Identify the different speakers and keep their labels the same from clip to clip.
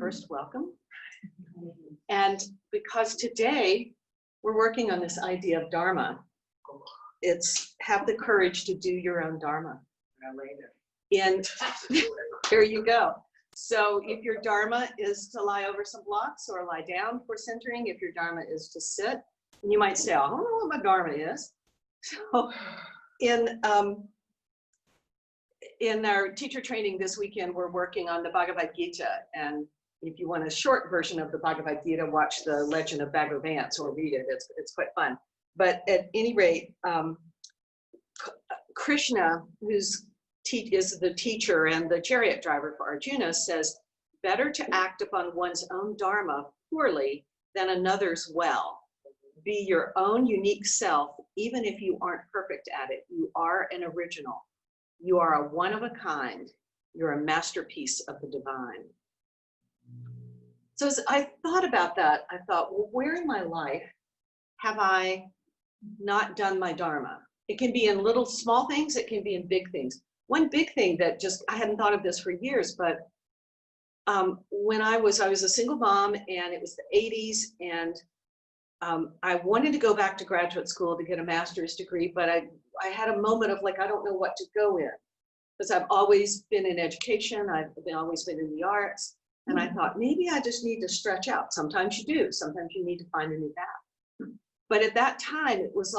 Speaker 1: First, welcome. And because today we're working on this idea of Dharma, it's have the courage to do your own Dharma. And there you go. So if your Dharma is to lie over some blocks or lie down for centering, if your Dharma is to sit, and you might say, I don't know what my Dharma is. So in our teacher training this weekend, we're working on the Bhagavad Gita. And if you want a short version of the Bhagavad Gita, watch the Legend of Bagger Vance or read it. It's quite fun. But at any rate, Krishna, who's is the teacher and the chariot driver for Arjuna, says, better to act upon one's own Dharma poorly than another's well. Be your own unique self, even if you aren't perfect at it. You are an original. You are a one of a kind. You're a masterpiece of the divine. So as I thought about that, I thought, well, where in my life have I not done my Dharma? It can be in little small things, it can be in big things. One big thing that just, I hadn't thought of this for years, but when I was a single mom and it was the 80s, and I wanted to go back to graduate school to get a master's degree, but I had a moment of like, I don't know what to go in, because I've always been in education, always been in the arts, and I thought maybe I just need to stretch out. Sometimes you do, sometimes you need to find a new path. But at that time, it was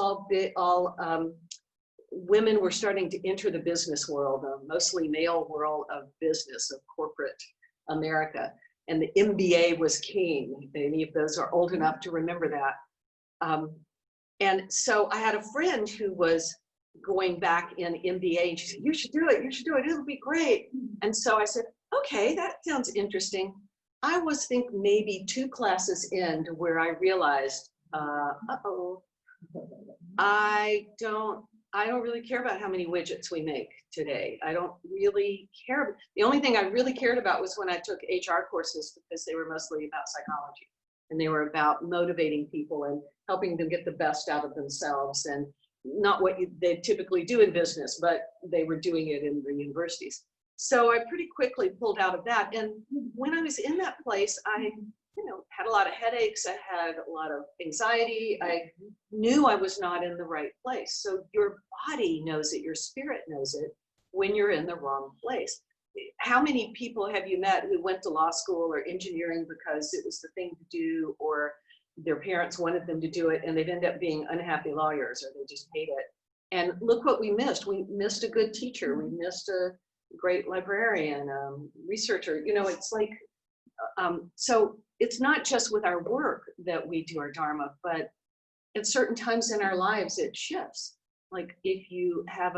Speaker 1: women were starting to enter the business world, a mostly male world of business, of corporate America. And the MBA was king. Any of those are old enough to remember that. And so I had a friend who was going back in MBA, and she said, you should do it, it'll be great. And so I said, okay, that sounds interesting. I was think maybe 2 classes in to where I realized, I don't really care about how many widgets we make today. I don't really care. The only thing I really cared about was when I took HR courses, because they were mostly about psychology, and they were about motivating people and helping them get the best out of themselves, and not what they typically do in business, but they were doing it in the universities. So I pretty quickly pulled out of that. And when I was in that place, I had a lot of headaches. I had a lot of anxiety. I knew I was not in the right place. So your body knows it, your spirit knows it when you're in the wrong place. How many people have you met who went to law school or engineering because it was the thing to do, or their parents wanted them to do it, and they'd end up being unhappy lawyers, or they just hate it? And look what we missed. We missed a good teacher. We missed a great librarian, researcher. It's like, so it's not just with our work that we do our Dharma, but at certain times in our lives, it shifts. Like if you have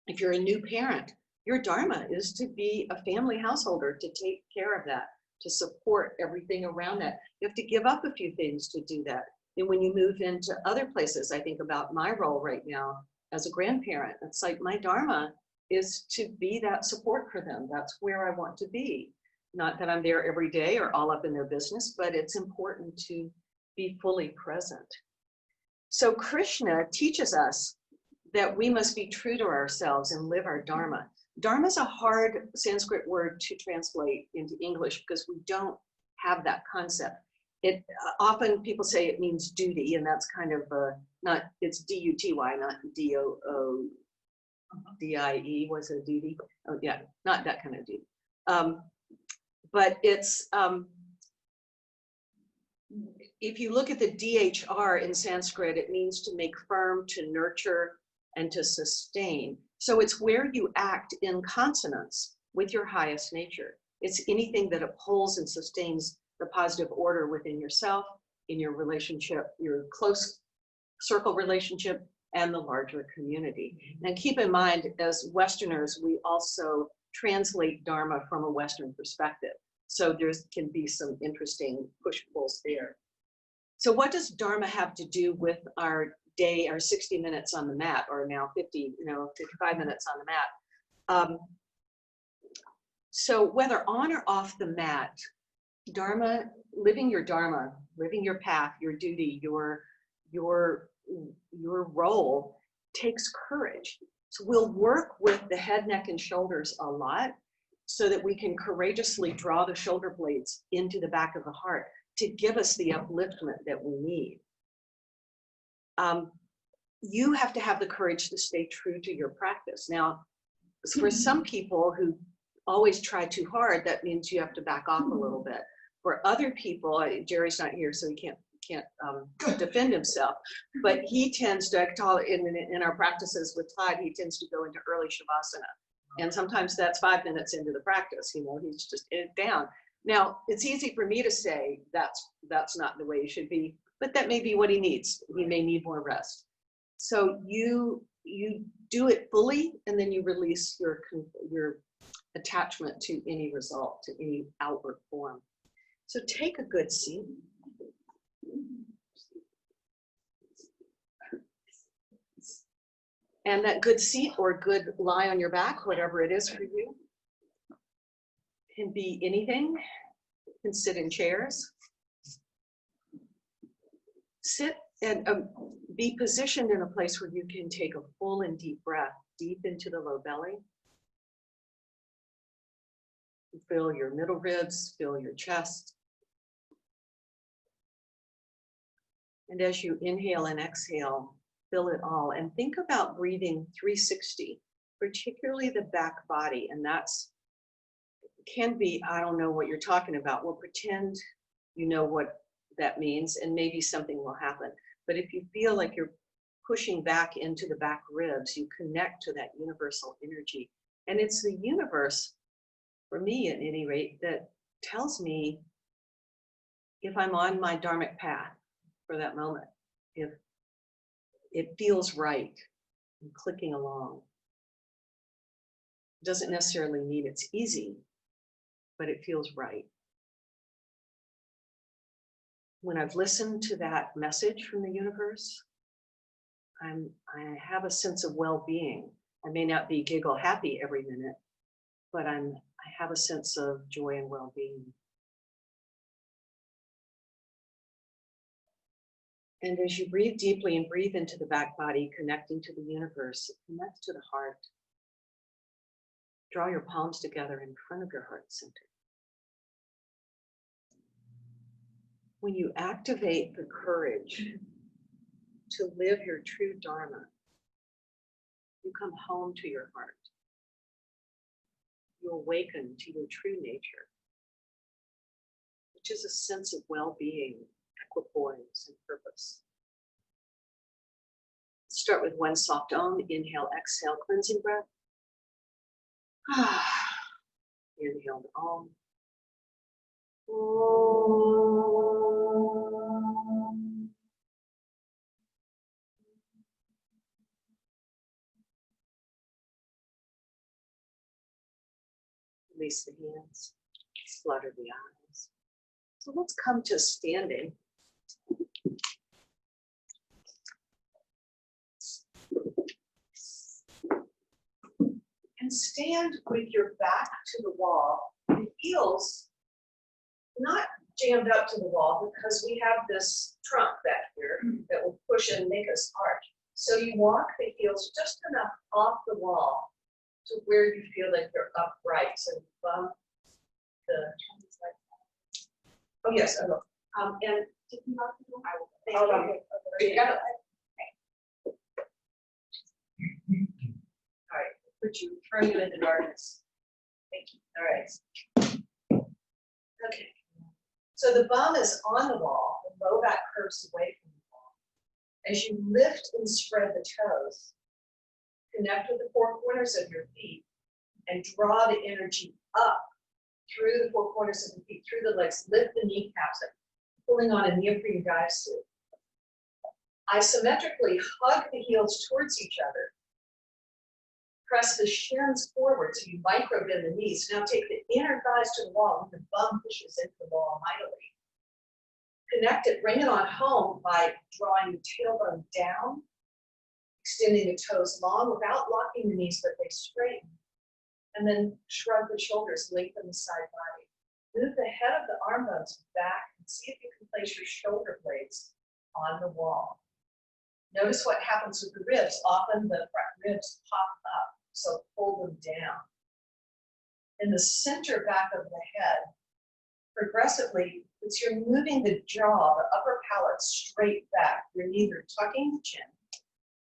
Speaker 1: if you're a new parent, your Dharma is to be a family householder, to take care of that, to support everything around that. You have to give up a few things to do that. And when you move into other places, I think about my role right now as a grandparent. It's like my Dharma is to be that support for them. That's where I want to be. Not that I'm there every day or all up in their business, but it's important to be fully present. So Krishna teaches us that we must be true to ourselves and live our Dharma. Dharma is a hard Sanskrit word to translate into English because we don't have that concept. It often people say it means duty, and that's kind of it's D-U-T-Y, not D-O-O-D-I-E was a duty. Oh yeah, not that kind of duty. But it's, if you look at the DHR in Sanskrit, it means to make firm, to nurture, and to sustain. So it's where you act in consonance with your highest nature. It's anything that upholds and sustains the positive order within yourself, in your relationship, your close circle relationship, and the larger community. And keep in mind, as Westerners, we also translate Dharma from a Western perspective. So there can be some interesting push-pulls there. So what does Dharma have to do with our day, our 60 minutes on the mat, or now 55 minutes on the mat? So whether on or off the mat, Dharma, living your Dharma, living your path, your duty, your role takes courage. So we'll work with the head, neck, and shoulders a lot. so that we can courageously draw the shoulder blades into the back of the heart to give us the upliftment that we need. You have to have the courage to stay true to your practice. Now, for some people who always try too hard, that means you have to back off a little bit. For other people, Jerry's not here, so he can't defend himself, but he tends to, in our practices with Todd, he tends to go into early Shavasana. And sometimes that's 5 minutes into the practice, you know, he's just in it down. Now, it's easy for me to say that's not the way it should be, but that may be what he needs. He may need more rest. So you do it fully, and then you release your attachment to any result, to any outward form. So take a good seat. And that good seat or good lie on your back, whatever it is for you, can be anything. You can sit in chairs. Sit and be positioned in a place where you can take a full and deep breath, deep into the low belly. Feel your middle ribs, feel your chest. And as you inhale and exhale, fill it all, and think about breathing 360, particularly the back body. And that's can be, I don't know what you're talking about. We'll pretend you know what that means, and maybe something will happen. But if you feel like you're pushing back into the back ribs, you connect to that universal energy. And it's the universe, for me at any rate, that tells me if I'm on my dharmic path for that moment, if it feels right, I'm clicking along. It doesn't necessarily mean it's easy, but it feels right. When I've listened to that message from the universe, I have a sense of well-being. I may not be giggle happy every minute, but I have a sense of joy and well-being. And as you breathe deeply and breathe into the back body, connecting to the universe, it connects to the heart. Draw your palms together in front of your heart center. When you activate the courage to live your true dharma, you come home to your heart. You awaken to your true nature, which is a sense of well-being, equipoise, and purpose. Start with one soft Om. Inhale, exhale, cleansing breath. Inhale the Om. Release the hands, flutter the eyes. So let's come to standing. And stand with your back to the wall, the heels not jammed up to the wall, because we have this trunk back here that will push and make us arch. So you walk the heels just enough off the wall to where you feel like they're upright. So you bump the, oh yes, I will. And did you not do I will. Hold on. There you go. All right, put you, turn you into darkness. Thank you. All right. Okay. So the bum is on the wall, the low back curves away from the wall. As you lift and spread the toes, connect with the four corners of your feet and draw the energy up through the four corners of the feet, through the legs. Lift the kneecaps up, pulling on a neoprene dive suit. Isometrically hug the heels towards each other. Press the shins forward so you micro bend the knees. Now take the inner thighs to the wall and the bum pushes into the wall mightily. Connect it, bring it on home by drawing the tailbone down, extending the toes long without locking the knees, but they straighten. And then shrug the shoulders, lengthen the side body. Move the head of the arm bones back and see if you can place your shoulder blades on the wall. Notice what happens with the ribs. Often the front ribs pop up, so pull them down. in the center back of the head. Progressively, it's you're moving the jaw, the upper palate straight back. You're neither tucking the chin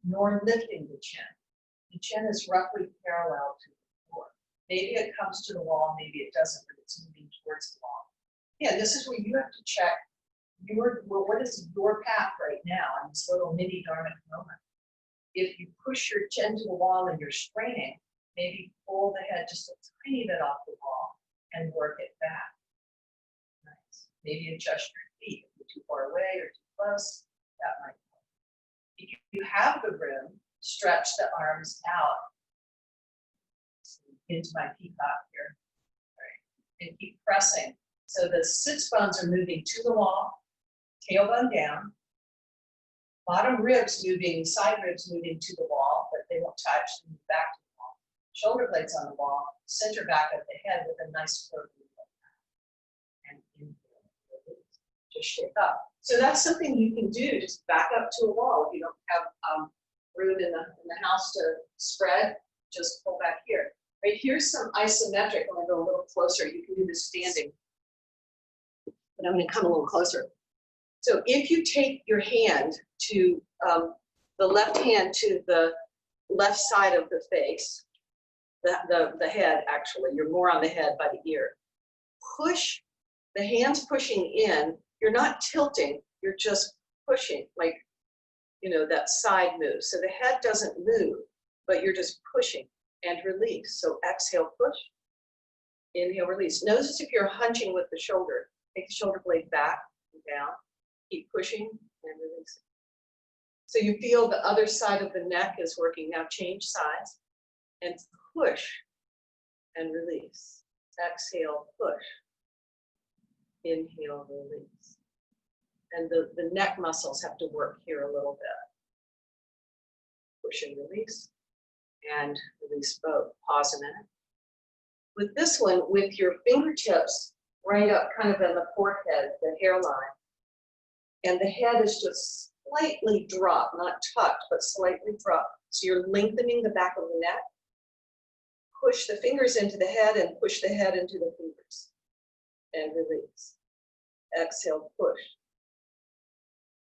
Speaker 1: nor lifting the chin. The chin is roughly parallel to the floor. Maybe it comes to the wall, maybe it doesn't, but it's moving towards the wall. Yeah, this is where you have to check what is your path right now in this little mini dharmic moment. If you push your chin to the wall and you're straining, maybe pull the head just a tiny bit off the wall and work it back. Nice. Maybe adjust your feet. If you're too far away or too close, that might help. If you have the room, stretch the arms out into my peacock here. All right. And keep pressing. So the sits bones are moving to the wall, tailbone down, bottom ribs moving, side ribs moving to the wall, but they won't touch, they move back to the wall. Shoulder blades on the wall, center back of the head with a nice curve. And inhale, just shake up. So that's something you can do, just back up to a wall. If you don't have room in the house to spread, just pull back here. Right, here's some isometric. I'm gonna go a little closer. You can do this standing, but I'm gonna come a little closer. So if you take your hand to the left hand to the left side of the face, the head actually, you're more on the head by the ear. Push, the hands pushing in, you're not tilting, you're just pushing, like, you know, that side move. So the head doesn't move, but you're just pushing and release. So exhale, push, inhale, release. Notice if you're hunching with the shoulder, take the shoulder blade back and down. Keep pushing and releasing. So you feel the other side of the neck is working. Now change sides and push and release. Exhale, push. Inhale, release. And the neck muscles have to work here a little bit. Push and release. And release both. Pause a minute. With this one, with your fingertips right up kind of in the forehead, the hairline, and the head is just slightly dropped, not tucked, but slightly dropped. So you're lengthening the back of the neck. Push the fingers into the head and push the head into the fingers. And release. Exhale, push.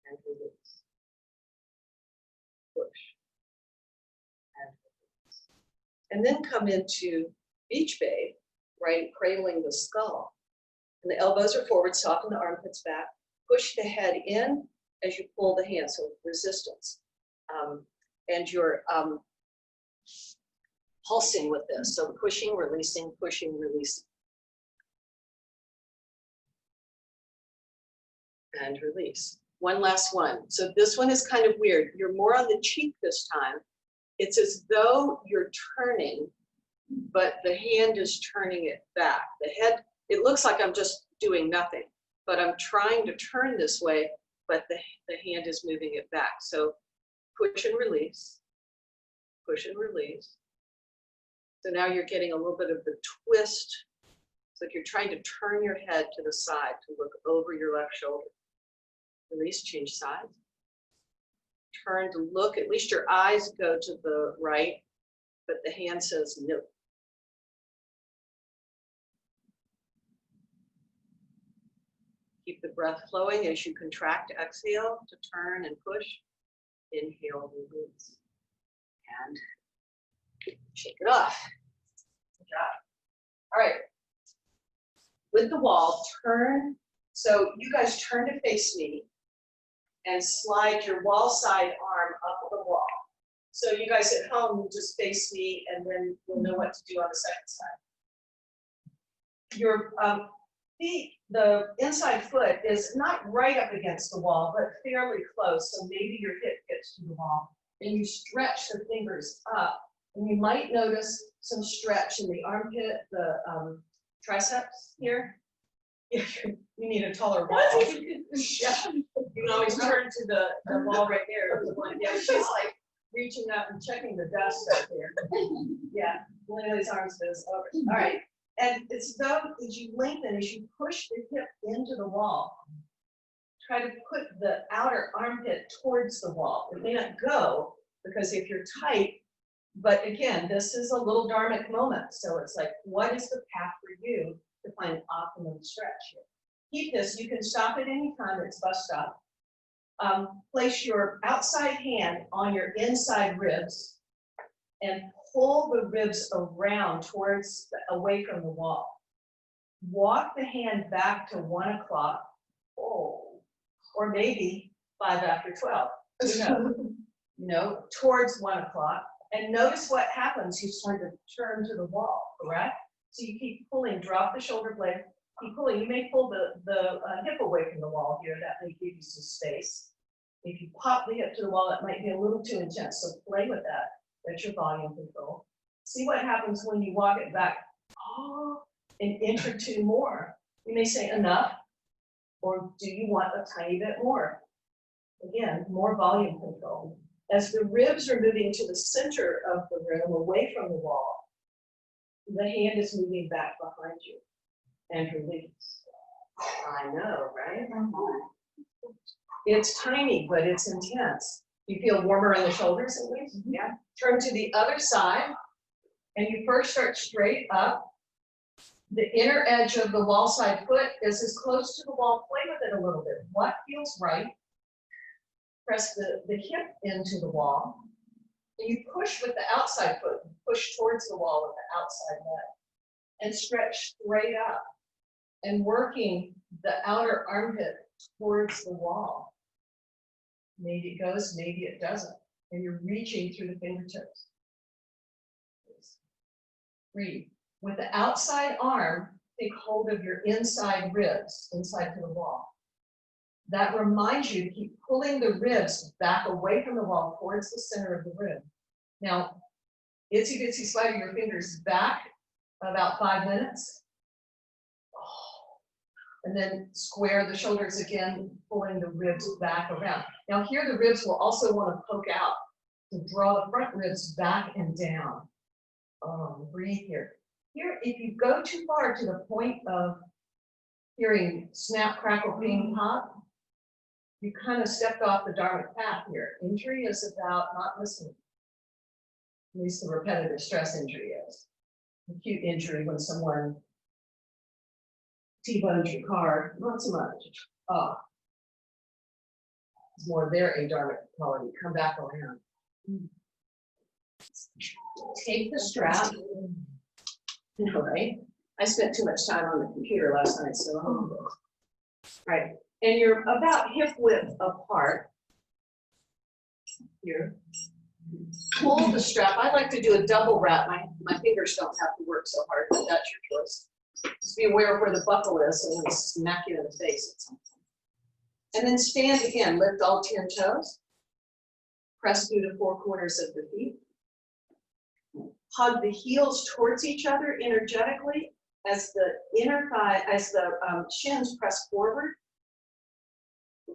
Speaker 1: And release. Push. And release. And then come into beach babe, right, cradling the skull. And the elbows are forward, soften the armpits back. Push the head in as you pull the hand, so resistance. And you're pulsing with this, so pushing, releasing, releasing. And release. One last one. So this one is kind of weird. You're more on the cheek this time. It's as though you're turning, but the hand is turning it back. The head, it looks like I'm just doing nothing, but I'm trying to turn this way, but the hand is moving it back. So push and release, push and release. So now you're getting a little bit of the twist. It's like you're trying to turn your head to the side to look over your left shoulder. Release, change sides. Turn to look, at least your eyes go to the right, but the hand says no. Keep the breath flowing as you contract, exhale to turn and push. Inhale, release. And shake it off. Good job. All right. With the wall, turn. So you guys turn to face me and slide your wall side arm up the wall. So you guys at home just face me and then you'll know what to do on the second side. Your feet, the inside foot is not right up against the wall, but fairly close. So maybe your hip gets to the wall. And you stretch the fingers up. And you might notice some stretch in the armpit, the triceps here. If you need a taller wall. Yeah. You can always turn to the wall right there. Yeah, she's like reaching up and checking the dust out there. Yeah, Lily's arms goes over. All right. And it's though as you lengthen, as you push the hip into the wall, try to put the outer armpit towards the wall. It may not go because if you're tight, But again, this is a little dharmic moment. So it's like, what is the path for you to find optimum stretch here? Keep this. You can stop at any time. It's bus stop. Place your outside hand on your inside ribs and pull the ribs around away from the wall. Walk the hand back to 1 o'clock, or maybe 5 after 12, towards 1 o'clock. And notice what happens. You start to turn to the wall, correct? So you keep pulling, drop the shoulder blade, keep pulling. You may pull the hip away from the wall here. That may give you some space. If you pop the hip to the wall, it might be a little too intense. So play with that. That's your volume control. See what happens when you walk it back. An inch or two more. You may say enough, or do you want a tiny bit more? Again, more volume control. As the ribs are moving to the center of the room, away from the wall, the hand is moving back behind you and release. I know, right? It's tiny, but it's intense. You feel warmer in the shoulders at least? Mm-hmm. Yeah. Turn to the other side, and you first start straight up. The inner edge of the wall side foot is as close to the wall. Play with it a little bit. What feels right? Press the hip into the wall. And you push with the outside foot. Push towards the wall with the outside leg. And stretch straight up. And working the outer armpit towards the wall. Maybe it goes, maybe it doesn't. And you're reaching through the fingertips. Breathe. With the outside arm, take hold of your inside ribs, inside to the wall. That reminds you to keep pulling the ribs back away from the wall towards the center of the room. Now, itsy bitsy spider your fingers back about 5 minutes. And then square the shoulders again, pulling the ribs back around. Now here the ribs will also want to poke out to draw the front ribs back and down. Breathe here. Here, if you go too far to the point of hearing snap, crackle, ping, pop, you kind of stepped off the dharmic path here. Injury is about not listening. At least the repetitive stress injury is. Acute injury when someone T-bones your car, not so much. It's more their adharmic quality. Come back around. Take the strap. All right. I spent too much time on the computer last night, so right. And you're about hip width apart. Here. Pull the strap. I like to do a double wrap. My fingers don't have to work so hard, but that's your choice. Just be aware of where the buckle is, so it'll smack you in the face at some point. And then stand again. Lift all 10 toes. Press through the 4 corners of the feet. Hug the heels towards each other energetically as the inner thigh, as the shins press forward.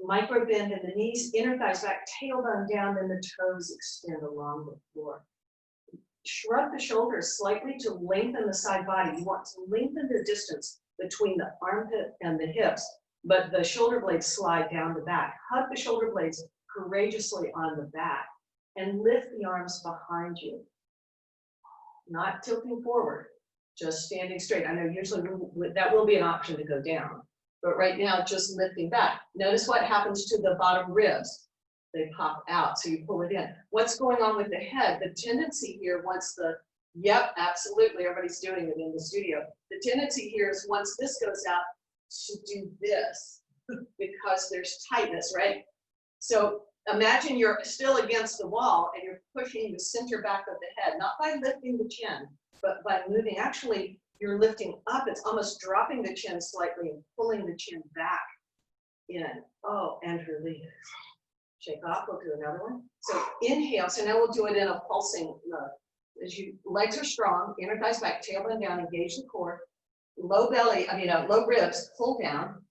Speaker 1: Micro bend in the knees, inner thighs back, tailbone down, then the toes extend along the floor. Shrug the shoulders slightly to lengthen the side body. You want to lengthen the distance between the armpit and the hips, but the shoulder blades slide down the back. Hug the shoulder blades courageously on the back and lift the arms behind you. Not tilting forward, just standing straight. I know usually that will be an option to go down, but right now just lifting back. Notice what happens to the bottom ribs. They pop out, so you pull it in. What's going on with the head? The tendency here, yep, absolutely, everybody's doing it in the studio. The tendency here is once this goes out, to do this, because there's tightness, right? So imagine you're still against the wall and you're pushing the center back of the head, not by lifting the chin, but by moving. Actually, you're lifting up. It's almost dropping the chin slightly and pulling the chin back in. And release. Shake off. We'll do another one. So inhale. So now we'll do it in a pulsing mode. As you legs are strong, inner thighs back, tailbone down, engage the core. Low belly, low ribs, pull down.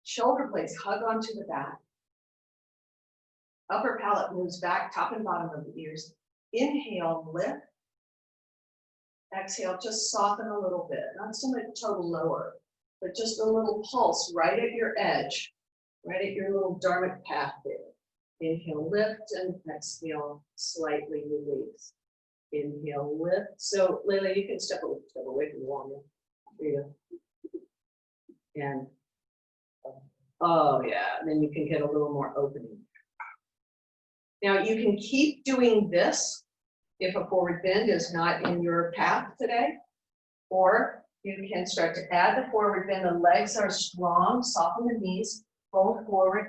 Speaker 1: Shoulder blades hug onto the back. Upper palate moves back, top and bottom of the ears. Inhale, lift. Exhale, just soften a little bit. Not so much total lower, but just a little pulse right at your edge, right at your little dharmic path there. Inhale, lift, and exhale, slightly release. Inhale, lift. So Layla, you can step away from the wall now. There you go. And oh yeah, then you can get a little more opening. Now you can keep doing this if a forward bend is not in your path today, or you can start to add the forward bend. The legs are strong, soften the knees, fold forward.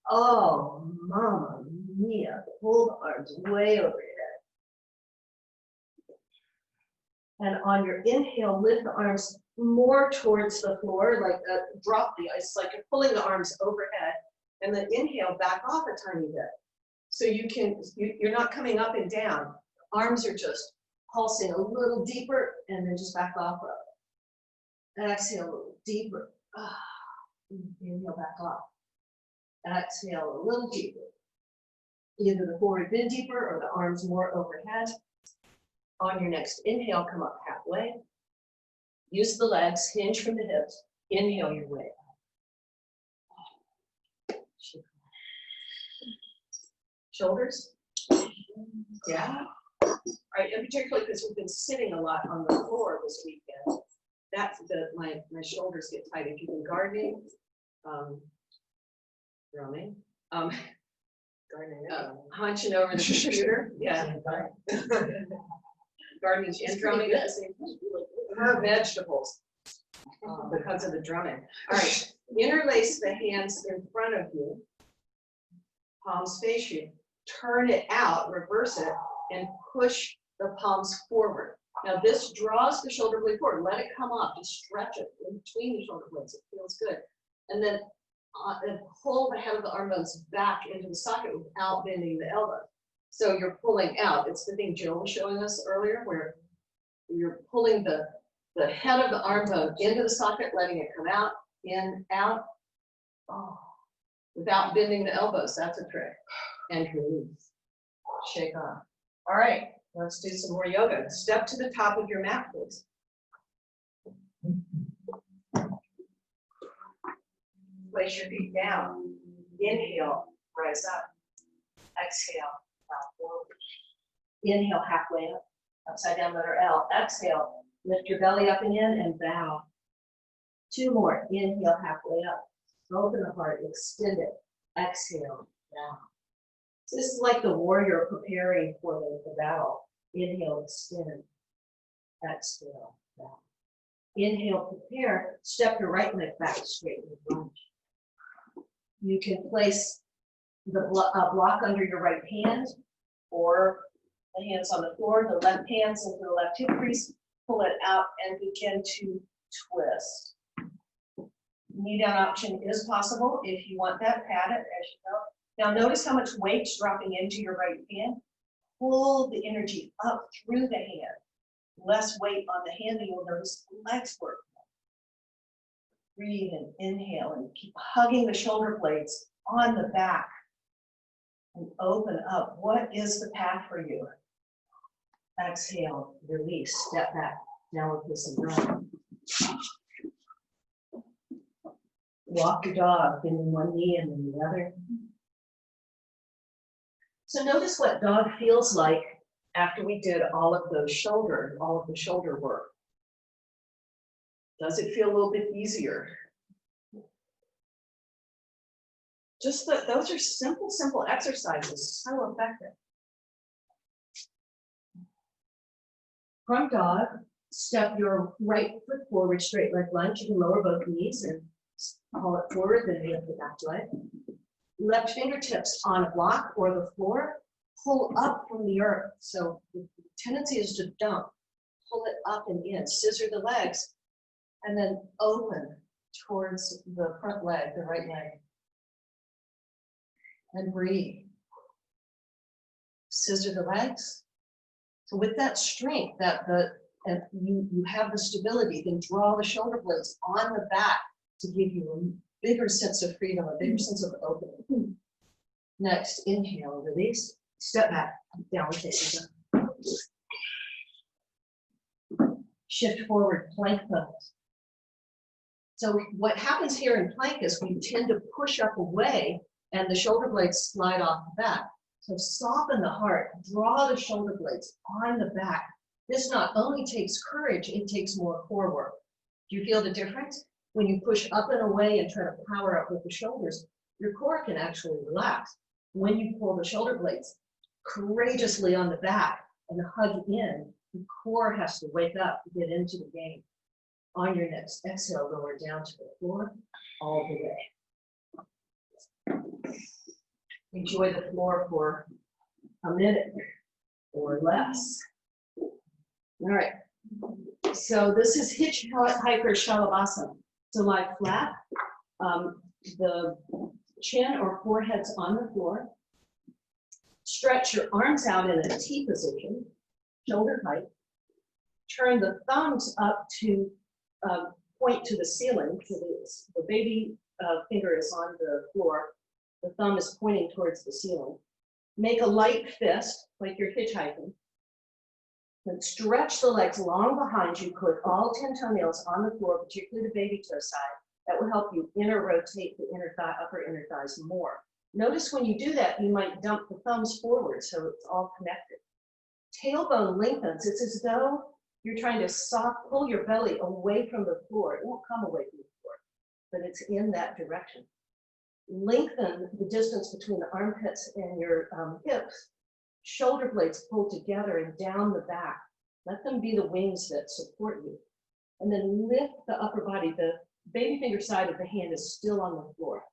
Speaker 1: Oh, mama mia, pull the arms way over your head. And on your inhale, lift the arms more towards the floor, like drop the ice, like you're pulling the arms overhead, and then inhale, back off a tiny bit. So you're not coming up and down. Arms are just pulsing a little deeper, and then just back off of it. Exhale a little deeper. Inhale, back off. Exhale a little deeper. Either the forward bend deeper or the arms more overhead. On your next inhale, come up halfway. Use the legs, hinge from the hips. Inhale your way up. Shoulders. Yeah. All right, and particularly because we've been sitting a lot on the floor this weekend. That's my shoulders get tight. If you've been gardening, drumming, hunching over the computer. Yeah. Gardening and drumming at the same time. Her vegetables because of the drumming. All right, interlace the hands in front of you, palms face you. Turn it out, reverse it, and push the palms forward. Now this draws the shoulder blade forward. Let it come up. Just stretch it in between the shoulder blades. It feels good. And then pull the head of the arm bones back into the socket without bending the elbow. So you're pulling out. It's the thing Jill was showing us earlier, where you're pulling the head of the arm bone into the socket, letting it come out, in, out, without bending the elbows. That's a trick. And release. Shake off. All right, let's do some more yoga. Step to the top of your mat, please. Place your feet down. Inhale, rise up. Exhale, bow forward. Inhale, halfway up. Upside down letter L. Exhale, lift your belly up and in and bow. Two more. Inhale, halfway up. Open the heart, extend it. Exhale, down. So this is like the warrior preparing for the battle. Inhale, extend. Exhale, down. Inhale, prepare. Step your right leg back straight in the lunge. You can place the block under your right hand, or the hands on the floor, the left hands into the left hip crease, pull it out and begin to twist. Knee down option is possible if you want that, pat it as you go. Now notice how much weight's dropping into your right hand. Pull the energy up through the hand. Less weight on the hand, and you'll notice the legs work. Breathe and inhale and keep hugging the shoulder blades on the back. And open up. What is the path for you? Exhale, release, step back, downward facing dog. Walk your dog, bending one knee and then the other. So notice what dog feels like after we did all of the shoulder work. Does it feel a little bit easier? Just that those are simple exercises, so effective. From dog, step your right foot forward, straight leg lunge. You can lower both knees and pull it forward, then lift the back leg. Left fingertips on a block or the floor, pull up from the earth. So the tendency is to dump, pull it up and in, scissor the legs, and then open towards the front leg, the right leg. And breathe. Scissor the legs. So with that strength, and you have the stability, then draw the shoulder blades on the back to give you a bigger sense of freedom, a bigger sense of opening. Next, inhale, release, step back, downward facing dog. Shift forward, plank pose. So what happens here in plank is we tend to push up away and the shoulder blades slide off the back.
Speaker 2: So soften the heart, draw the shoulder blades on the back. This not only takes courage, it takes more core work. Do you feel the difference? When you push up and away and try to power up with the shoulders, your core can actually relax. When you pull the shoulder blades courageously on the back and hug in, the core has to wake up to get into the game. On your next exhale, lower down to the floor, all the way. Enjoy the floor for a minute or less. All right, so this is hitchhiker shalabhasana. So lie flat, the chin or forehead's on the floor. Stretch your arms out in a T position, shoulder height. Turn the thumbs up to point to the ceiling. So the baby finger is on the floor. The thumb is pointing towards the ceiling. Make a light fist, like you're hitchhiking. Then stretch the legs long behind you. Put all 10 toenails on the floor, particularly the baby toe side. That will help you inner rotate the inner thigh, upper inner thighs more. Notice when you do that, you might dump the thumbs forward so it's all connected. Tailbone lengthens. It's as though you're trying to pull your belly away from the floor. It won't come away from the floor, but it's in that direction. Lengthen the distance between the armpits and your hips. Shoulder blades pull together and down the back. Let them be the wings that support you. And then lift the upper body. The baby finger side of the hand is still on the floor.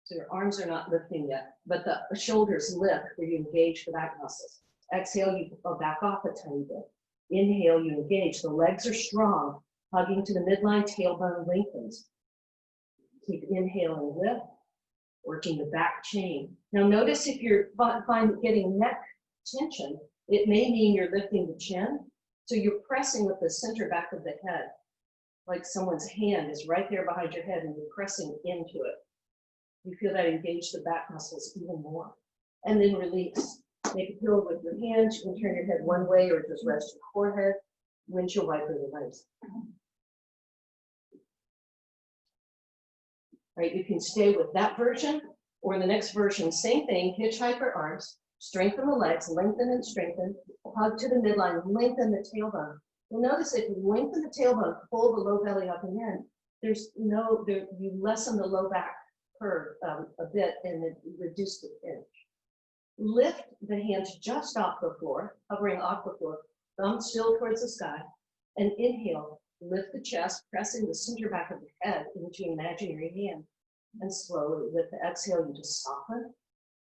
Speaker 2: So your arms are not lifting yet, but the shoulders lift where you engage the back muscles. Exhale, you back off a tiny bit. Inhale, you engage. The legs are strong, hugging to the midline, tailbone lengthens. Keep inhaling, lift, working the back chain. Now notice if you're getting neck tension, it may mean you're lifting the chin. So you're pressing with the center back of the head, like someone's hand is right there behind your head and you're pressing into it. You feel that engage the back muscles even more. And then release. Make a pillow with your hands. You can turn your head one way or just rest your forehead. Windshield wiper the legs. Right, you can stay with that version or the next version, same thing, hitchhiker arms, strengthen the legs, lengthen and strengthen, hug to the midline, lengthen the tailbone. You'll notice if you lengthen the tailbone, pull the low belly up and in, you lessen the low back curve a bit and it reduce the pinch. Lift the hands just off the floor, hovering off the floor, thumb still towards the sky, and inhale, lift the chest, pressing the center back of the head into an imaginary hand, and slowly with the exhale, you just soften.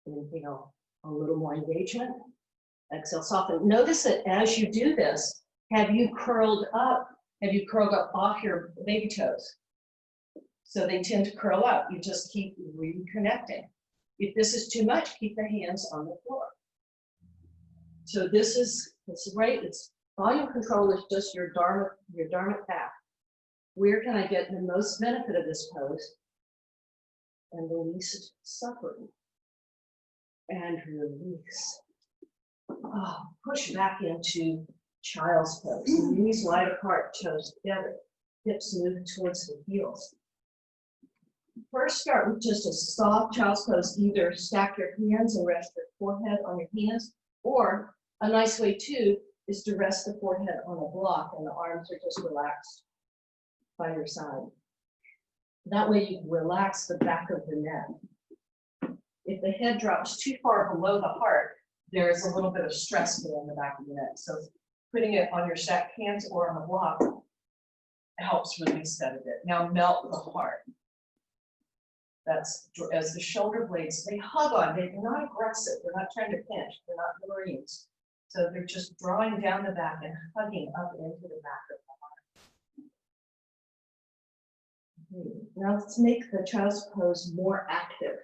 Speaker 2: Inhale, a little more engagement. Exhale, soften. Notice that as you do this, have you curled up off your baby toes? So they tend to curl up. You just keep reconnecting. If this is too much, keep the hands on the floor. So this is right. It's volume control is just your dharmic path. Where can I get the most benefit of this pose and the least suffering? And release. Oh, push back into child's pose. Knees wide apart, toes together. Hips move towards the heels. First, start with just a soft child's pose. Either stack your hands and rest your forehead on your hands, or a nice way too is to rest the forehead on a block and the arms are just relaxed by your side. That way you relax the back of the neck. If the head drops too far below the heart, there's a little bit of stress there in the back of the neck. So putting it on your stacked hands or on a block helps release that a bit. Now melt the heart. That's as the shoulder blades, they hug on, they're not aggressive, they're not trying to pinch, they're not Marines. So they're just drawing down the back and hugging up into the back of the heart. Now let's make the child's pose more active.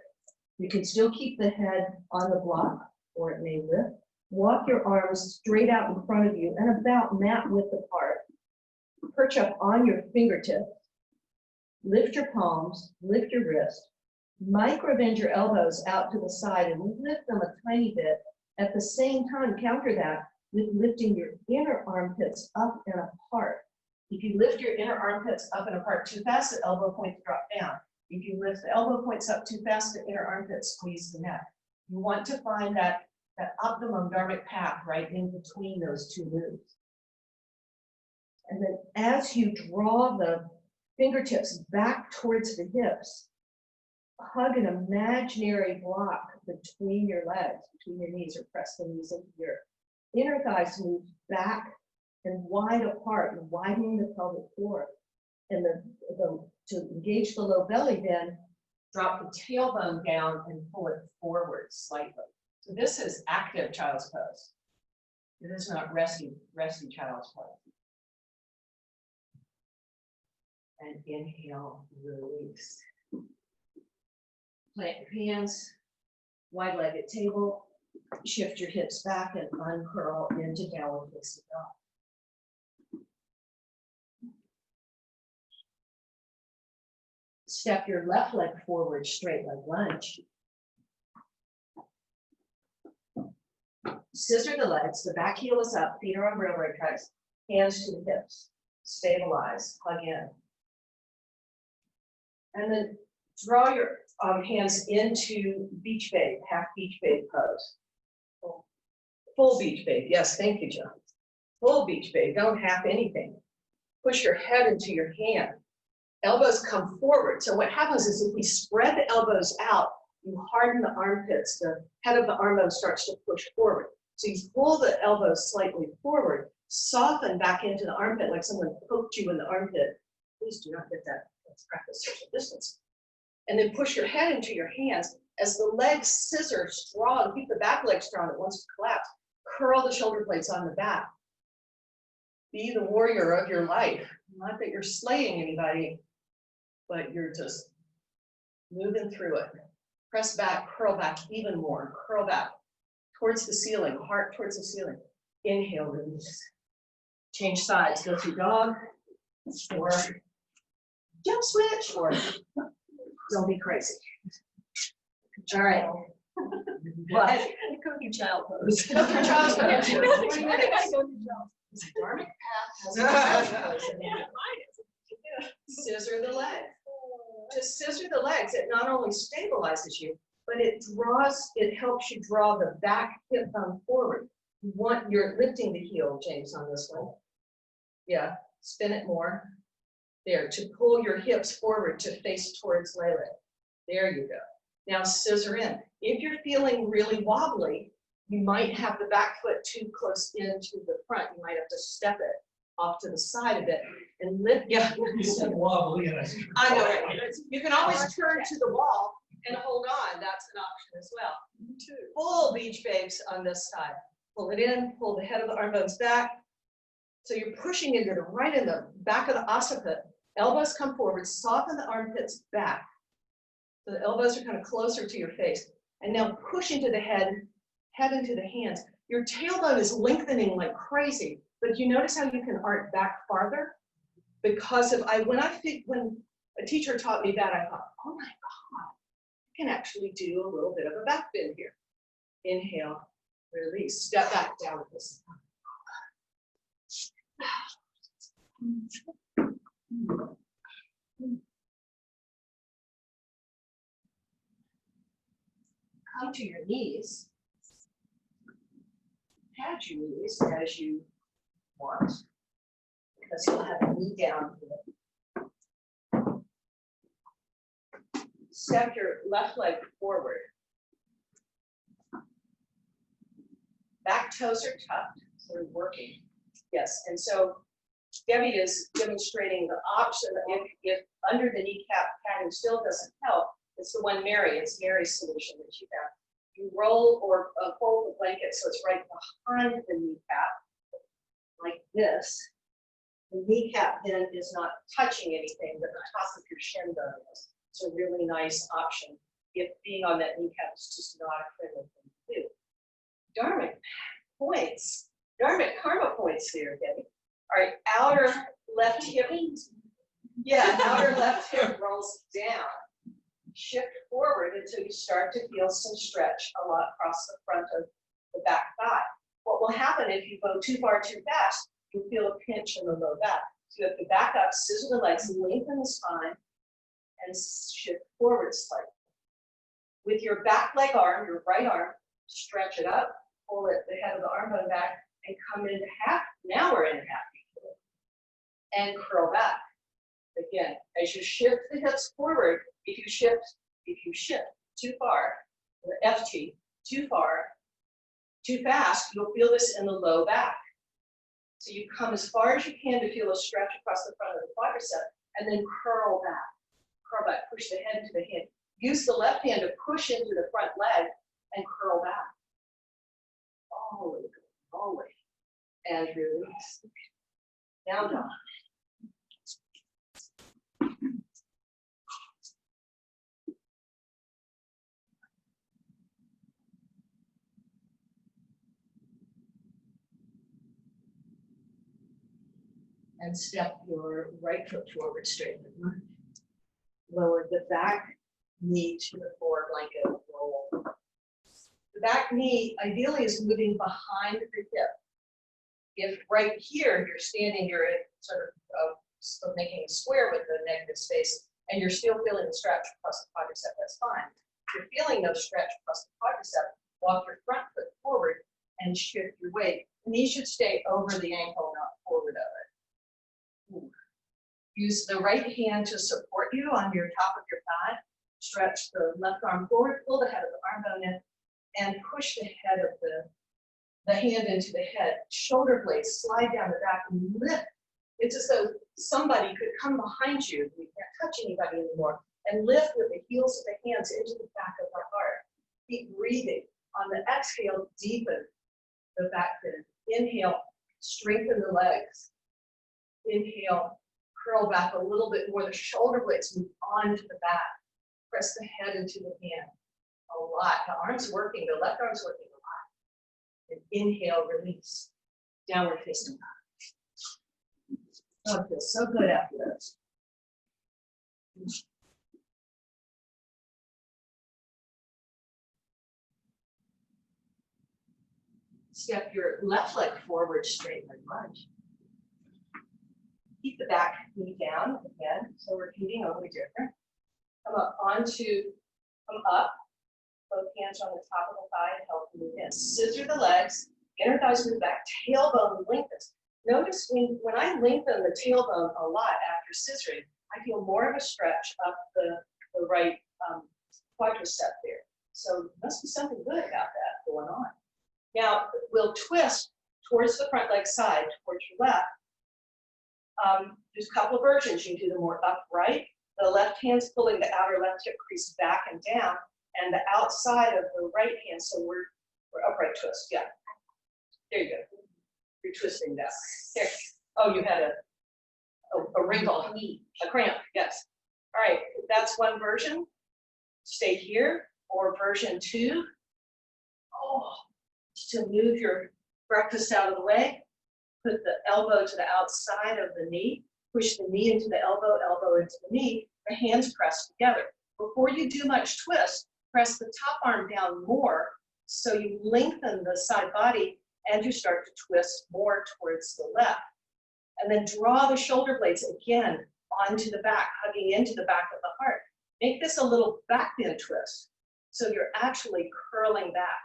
Speaker 2: You can still keep the head on the block, or it may lift. Walk your arms straight out in front of you and about mat width apart. Perch up on your fingertips. Lift your palms, lift your wrist, micro bend your elbows out to the side and lift them a tiny bit. At the same time, counter that with lifting your inner armpits up and apart. If you lift your inner armpits up and apart too fast, the elbow points drop down. If you lift the elbow points up too fast, the inner armpits squeeze the neck. You want to find that optimum dharmic path right in between those two moves. And then as you draw the fingertips back towards the hips, hug an imaginary block between your legs, between your knees, or press the knees into your inner thighs, move back and wide apart, and widening the pelvic floor. And to engage the low belly, then drop the tailbone down and pull it forward slightly. So this is active child's pose. It is not resting child's pose. And inhale, release. Plant your hands, wide-legged table. Shift your hips back and uncurl into downward facing dog. Step your left leg forward, straight leg lunge. Scissor the legs, the back heel is up, feet are on railroad tracks, hands to the hips. Stabilize, hug in. And then draw your hands into beach babe, half beach babe pose. Full beach babe, yes, thank you, John. Full beach babe, don't half anything. Push your head into your hand. Elbows come forward. So what happens is if we spread the elbows out, you harden the armpits. The head of the arm bone starts to push forward. So you pull the elbows slightly forward, soften back into the armpit like someone poked you in the armpit. Please do not get that. Let's practice social distance. And then push your head into your hands. As the legs scissor strong, keep the back leg strong. It wants to collapse. Curl the shoulder blades on the back. Be the warrior of your life. Not that you're slaying anybody, but you're just moving through it. Press back, curl back even more. Curl back towards the ceiling, heart towards the ceiling. Inhale, release. Change sides, go through dog, or jump switch, or don't be crazy. All right. What? Cookie child pose. Cookie child pose. Dharmic path has scissor the legs. To scissor the legs, it not only stabilizes you, but it helps you draw the back hip bone forward. You're lifting the heel, James, on this one. Yeah, spin it more. There, to pull your hips forward to face towards Lele. There you go. Now scissor in. If you're feeling really wobbly, you might have the back foot too close into the front. You might have to step it off to the side a bit and lift. Yeah,
Speaker 3: Wobbly.
Speaker 2: I know. Right? You can always turn to the wall and hold on. That's an option as well. Full beach babes on this side. Pull it in, pull the head of the arm bones back. So you're pushing into the right in the back of the occiput. Elbows come forward, soften the armpits back. So the elbows are kind of closer to your face. And now push into the head into the hands. Your tailbone is lengthening like crazy, but you notice how you can arc back farther? Because when a teacher taught me that, I thought, oh my God, I can actually do a little bit of a back bend here. Inhale, release, step back down with this. Come to your knees. Pad your knees as you want, because you'll have a knee down here. Step your left leg forward. Back toes are tucked, so we're working. Yes, and so Debbie is demonstrating the option if under the kneecap padding still doesn't help. It's the one it's Mary's solution that she found. You roll or fold the blanket so it's right behind the kneecap, like this. The kneecap then is not touching anything, but the top of your shin bone is. It's a really nice option if being on that kneecap is just not a friendly thing to do. Dharmic points, Dharmic karma points here, Debbie. All right, outer left hip. Yeah, outer left hip rolls down. Shift forward until you start to feel some stretch a lot across the front of the back thigh. What will happen if you go too far too fast, you'll feel a pinch in the low back. So you have to back up, scissor the legs, lengthen the spine, and shift forward slightly. With your back leg arm, your right arm, stretch it up, pull it, the head of the arm bone back, and come into half. Now we're in half. And curl back. Again, as you shift the hips forward, if you shift too far, or FT, too far, too fast, you'll feel this in the low back. So you come as far as you can to feel a stretch across the front of the quadricep, and then curl back. Curl back, push the head into the hand. Use the left hand to push into the front leg and curl back. All the way. And release. Down dog. And step your right foot forward, straighten the lunge. Lower the back knee to the floor, blanket roll. The back knee ideally is moving behind the hip. If right here you're standing, you're in sort of making a square with the negative space, and you're still feeling the stretch across the quadricep, that's fine. If you're feeling no stretch across the quadricep, walk your front foot forward and shift your weight. The knee should stay over the ankle, not forward of it. Use the right hand to support you on your top of your thigh. Stretch the left arm forward, pull the head of the arm bone in, and push the head of the hand into the head. Shoulder blades slide down the back and lift. It's as though somebody could come behind you. You can't touch anybody anymore. And lift with the heels of the hands into the back of the heart. Keep breathing. On the exhale, deepen the back bend. Inhale, strengthen the legs. Inhale, curl back a little bit more. The shoulder blades move on to the back. Press the head into the hand. A lot. The arm's working. The left arm's working a lot. And inhale, release. Downward facing dog. Oh, it feels so good after this. Step your left leg forward, straighten the lunge. Keep the back knee down again, so repeating only different. Come up, both hands on the top of the thigh and help move in. Scissor the legs, inner thighs move back, tailbone lengthens. Notice when I lengthen the tailbone a lot after scissoring, I feel more of a stretch up the right quadricep there. So there must be something good about that going on. Now we'll twist towards the front leg side, towards your left. There's a couple of versions. You can do the more upright. The left hand's pulling the outer left hip crease back and down, and the outside of the right hand, so we're upright twist, yeah. There you go. You're twisting that. There. Oh, you had a wrinkle, a cramp, yes. All right, that's one version. Stay here. Or version 2. Oh, to move your breakfast out of the way. Put the elbow to the outside of the knee. Push the knee into the elbow, elbow into the knee. The hands press together. Before you do much twist, press the top arm down more so you lengthen the side body and you start to twist more towards the left. And then draw the shoulder blades again onto the back, hugging into the back of the heart. Make this a little back bend twist. So you're actually curling back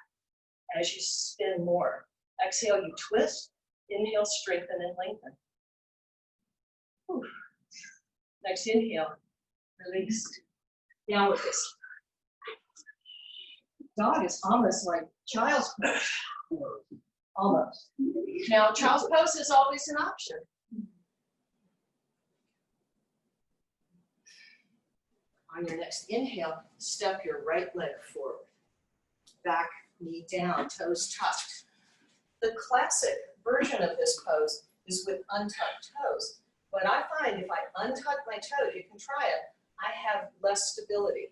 Speaker 2: as you spin more. Exhale, you twist. Inhale, strengthen and lengthen. Whew. Next inhale, release. Downward facing. Dog is almost like child's pose. Almost. Now, child's pose is always an option. On your next inhale, step your right leg forward. Back knee down, toes tucked. The classic version of this pose is with untucked toes. But I find if I untuck my toes, you can try it, I have less stability.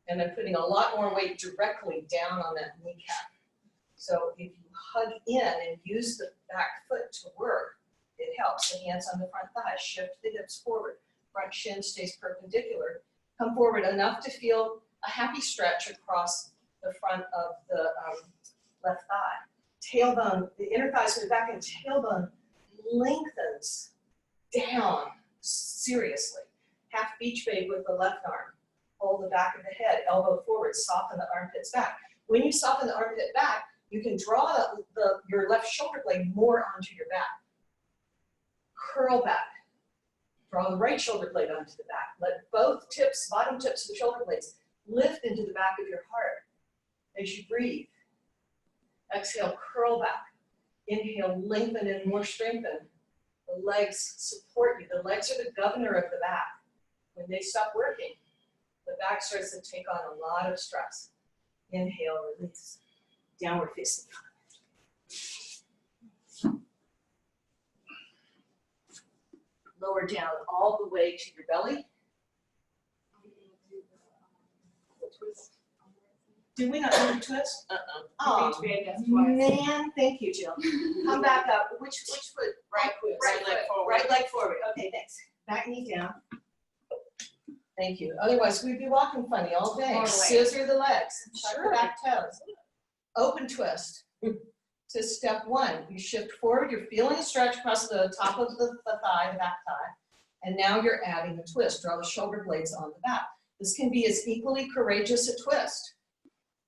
Speaker 2: And I'm putting a lot more weight directly down on that kneecap. So if you hug in and use the back foot to work, it helps. The hands on the front thigh, shift the hips forward. Front shin stays perpendicular. Come forward enough to feel a happy stretch across the front of the left thigh. Tailbone, the inner thighs move back and tailbone lengthens down seriously. Half beach babe with the left arm. hold the back of the head, elbow forward, soften the armpits back. When you soften the armpit back, you can draw your left shoulder blade more onto your back. Curl back. Draw the right shoulder blade onto the back. Let both tips, bottom tips of the shoulder blades lift into the back of your heart as you breathe. Exhale, curl back. Inhale, lengthen and more strengthen. The legs support you. The legs are the governor of the back. When they stop working, the back starts to take on a lot of stress. Inhale, release. Downward facing dog. Lower down all the way to your belly. Do we not do the twist? Oh, man, thank you, Jill. Come back up. Which foot?
Speaker 3: Right foot.
Speaker 2: Right leg forward. Okay, thanks. Back knee down. Thank you. Otherwise, we'd be walking funny all day. Scissor the legs. Tuck the back toes. Open twist. To step one, you shift forward. You're feeling a stretch across the top of the thigh, the back thigh. And now you're adding a twist. Draw the shoulder blades on the back. This can be as equally courageous a twist.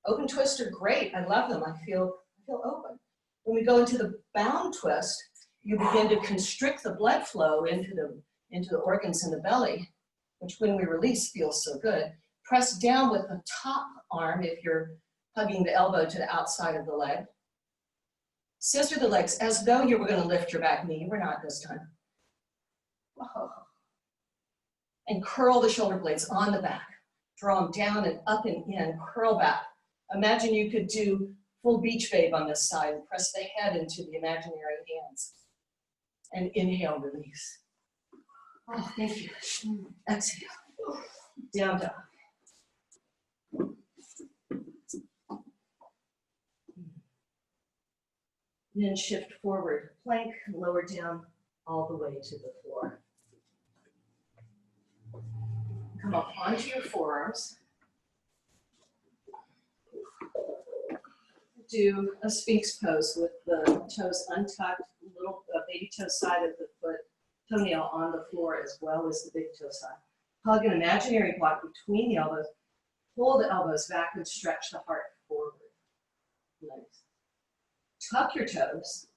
Speaker 2: Open twists are great. I love them. I feel open. When we go into the bound twist, you begin to constrict the blood flow into the organs in the belly, which when we release feels so good. Press down with the top arm if you're hugging the elbow to the outside of the leg. Scissor the legs as though you were going to lift your back knee. We're not this time. Whoa. And curl the shoulder blades on the back. Draw them down and up and in. Curl back. Imagine you could do full beach babe on this side and press the head into the imaginary hands. And inhale, release. Oh, thank you. Exhale. Down dog. Then shift forward, plank, lower down all the way to the floor. Come up onto your forearms. Do a Sphinx pose with the toes untucked, little baby toe side of the foot, toenail on the floor as well as the big toe side. Hug an imaginary block between the elbows. Pull the elbows back and stretch the heart forward. Nice. Tuck your toes.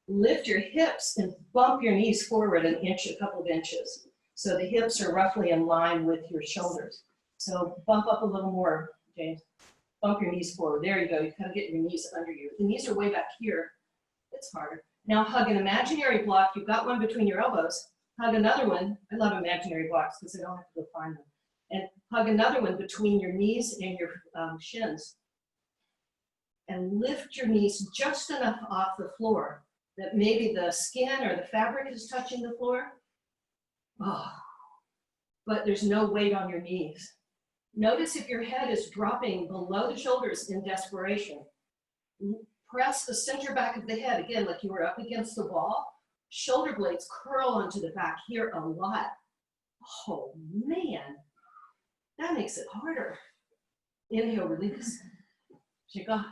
Speaker 2: Lift your hips and bump your knees forward an inch, a couple of inches. So the hips are roughly in line with your shoulders. So bump up a little more, James. Bump your knees forward. There you go. You kind of get your knees under you. The knees are way back here. It's harder. Now hug an imaginary block. You've got one between your elbows. Hug another one. I love imaginary blocks because I don't have to go find them. And hug another one between your knees and your shins. And lift your knees just enough off the floor that maybe the skin or the fabric is touching the floor. Oh, but there's no weight on your knees. Notice if your head is dropping below the shoulders in desperation. Press the center back of the head, again, like you were up against the wall. Shoulder blades curl onto the back here a lot. Oh man, that makes it harder. Inhale, release. Shake off.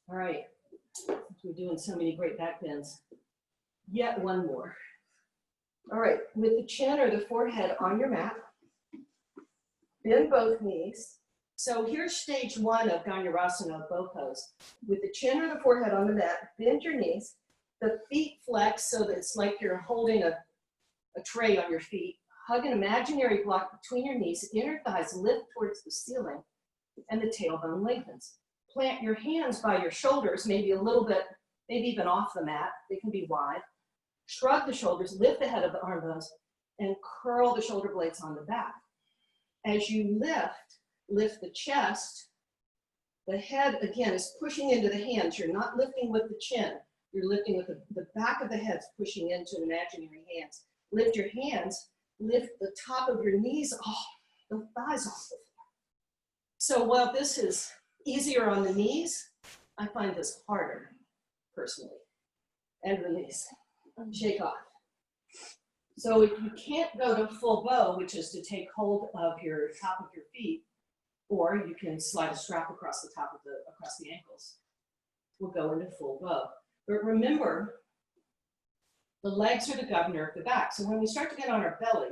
Speaker 2: All right, we're doing so many great back bends. Yet one more. All right, with the chin or the forehead on your mat, bend both knees. So here's stage one of Dhanurasana, bow pose. With the chin or the forehead on the mat, bend your knees. The feet flex so that it's like you're holding a tray on your feet. Hug an imaginary block between your knees. Inner thighs lift towards the ceiling and the tailbone lengthens. Plant your hands by your shoulders, maybe a little bit, maybe even off the mat. They can be wide. Shrug the shoulders, lift the head of the arm bones, and curl the shoulder blades on the back. As you lift the chest. The head, again, is pushing into the hands. You're not lifting with the chin. You're lifting with the back of the head's pushing into imaginary hands. Lift your hands, lift the top of your knees off, the thighs off the floor. So while this is easier on the knees, I find this harder, personally. And release. Shake off. So if you can't go to full bow, which is to take hold of your top of your feet, or you can slide a strap across the top of across the ankles. We'll go into full bow. But remember, The legs are the governor of the back. So when we start to get on our belly,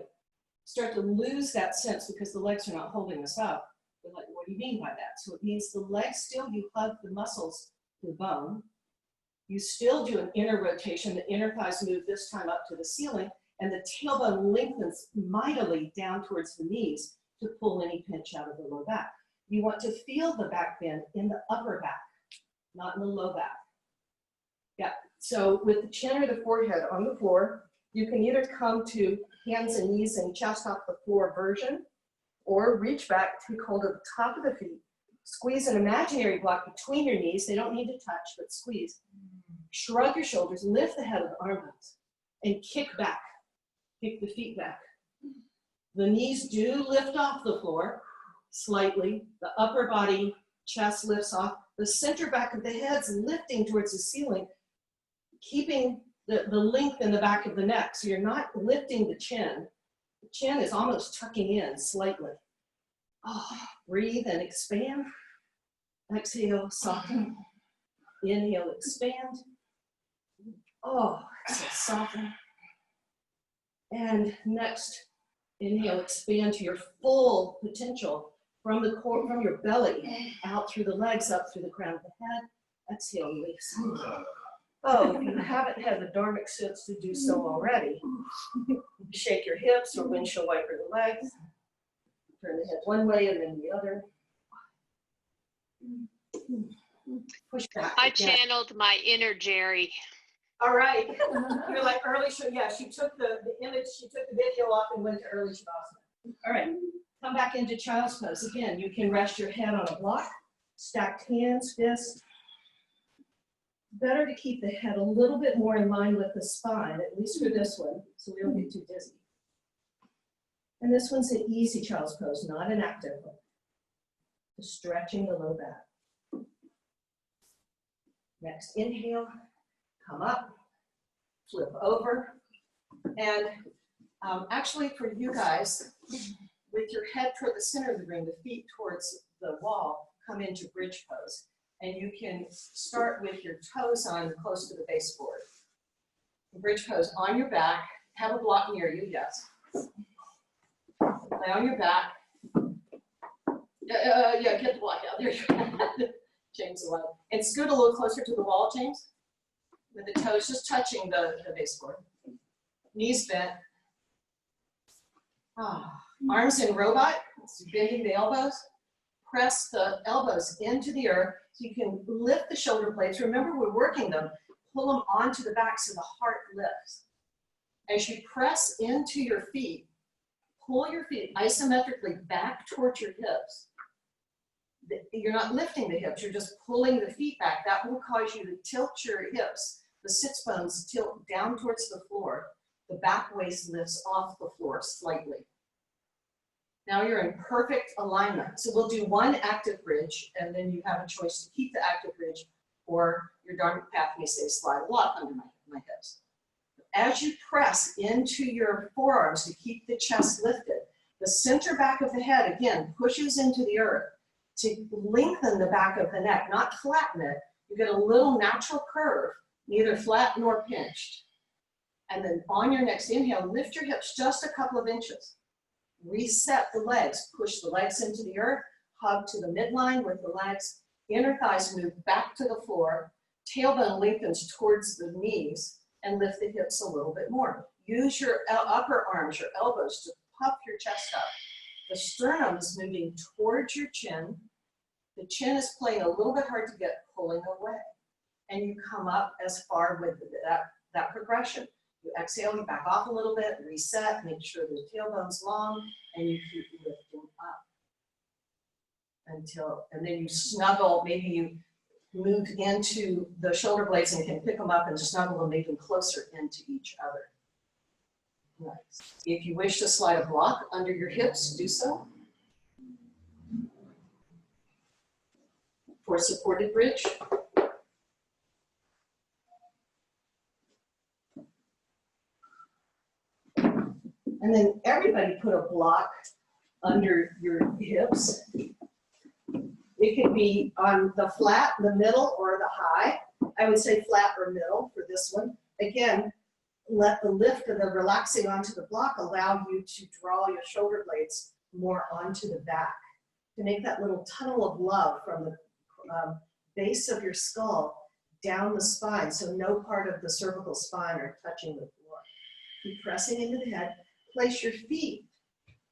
Speaker 2: start to lose that sense because the legs are not holding us up. We're like, what do you mean by that? So it means the legs still, you hug the muscles to the bone. You still do an inner rotation. The inner thighs move this time up to the ceiling, and the tailbone lengthens mightily down towards the knees to pull any pinch out of the low back. You want to feel the back bend in the upper back, not in the low back. Yeah, so with the chin or the forehead on the floor, you can either come to hands and knees and chest off the floor version, or reach back, take hold of the top of the feet, squeeze an imaginary block between your knees. They don't need to touch, but squeeze. Shrug your shoulders, lift the head of the armpits, and kick back. Kick the feet back. The knees do lift off the floor slightly. The upper body, chest lifts off. The center back of the head's lifting towards the ceiling, keeping the length in the back of the neck. So you're not lifting the chin. The chin is almost tucking in slightly. Oh, breathe and expand. Exhale, soften. Inhale, expand. Oh, exhale, soften. And next, inhale, expand to your full potential from the core, from your belly, out through the legs, up through the crown of the head. Exhale, release. Oh, if you haven't had the dharmic sits to do so already, shake your hips or windshield wiper the legs. Turn the head one way and then the other. Push back.
Speaker 3: I channeled my inner Jerry.
Speaker 2: All right. You're like early show. Yeah, she took the image, she took the video off and went to early shavasana. All right. Come back into child's pose. Again, you can rest your head on a block, stacked hands, fists. Better to keep the head a little bit more in line with the spine, at least for this one, so we don't get too dizzy. And this one's an easy child's pose, not an active one. Just stretching the low back. Next, inhale, come up, flip over. And actually for you guys, with your head toward the center of the room, the feet towards the wall, come into bridge pose. And you can start with your toes on close to the baseboard. Bridge pose on your back, have a block near you, yes. Lay on your back. Yeah, get the block out. There you go. James, the light. And scoot a little closer to the wall, James. With the toes just touching the baseboard. Knees bent. Arms in robot, bending the elbows. Press the elbows into the earth so you can lift the shoulder blades. Remember, we're working them. Pull them onto the back so the heart lifts. As you press into your feet, pull your feet isometrically back towards your hips. You're not lifting the hips, you're just pulling the feet back. That will cause you to tilt your hips. The sits bones tilt down towards the floor. The back waist lifts off the floor slightly. Now you're in perfect alignment. So we'll do one active bridge, and then you have a choice to keep the active bridge, or your dharmic path may say slide a block under my hips. As you press into your forearms to keep the chest lifted, the center back of the head, again, pushes into the earth to lengthen the back of the neck, not flatten it. You get a little natural curve, neither flat nor pinched. And then on your next inhale, lift your hips just a couple of inches. Reset the legs, push the legs into the earth, hug to the midline with the legs, inner thighs move back to the floor, tailbone lengthens towards the knees, and lift the hips a little bit more. Use your upper arms, your elbows to puff your chest up. The sternum is moving towards your chin. The chin is playing a little bit hard to get, pulling away. And you come up as far with that progression. You exhale, you back off a little bit, reset, make sure the tailbone's long, and you keep lifting up. And then you snuggle, maybe you move into the shoulder blades and you can pick them up and snuggle them even closer into each other. Nice. If you wish to slide a block under your hips, do so. For supported bridge. And then everybody put a block under your hips. It could be on the flat, the middle, or the high. I would say flat or middle for this one. Again, let the lift of the relaxing onto the block allow you to draw your shoulder blades more onto the back, to make that little tunnel of love from the base of your skull down the spine, so no part of the cervical spine are touching the floor. Keep pressing into the head. Place your feet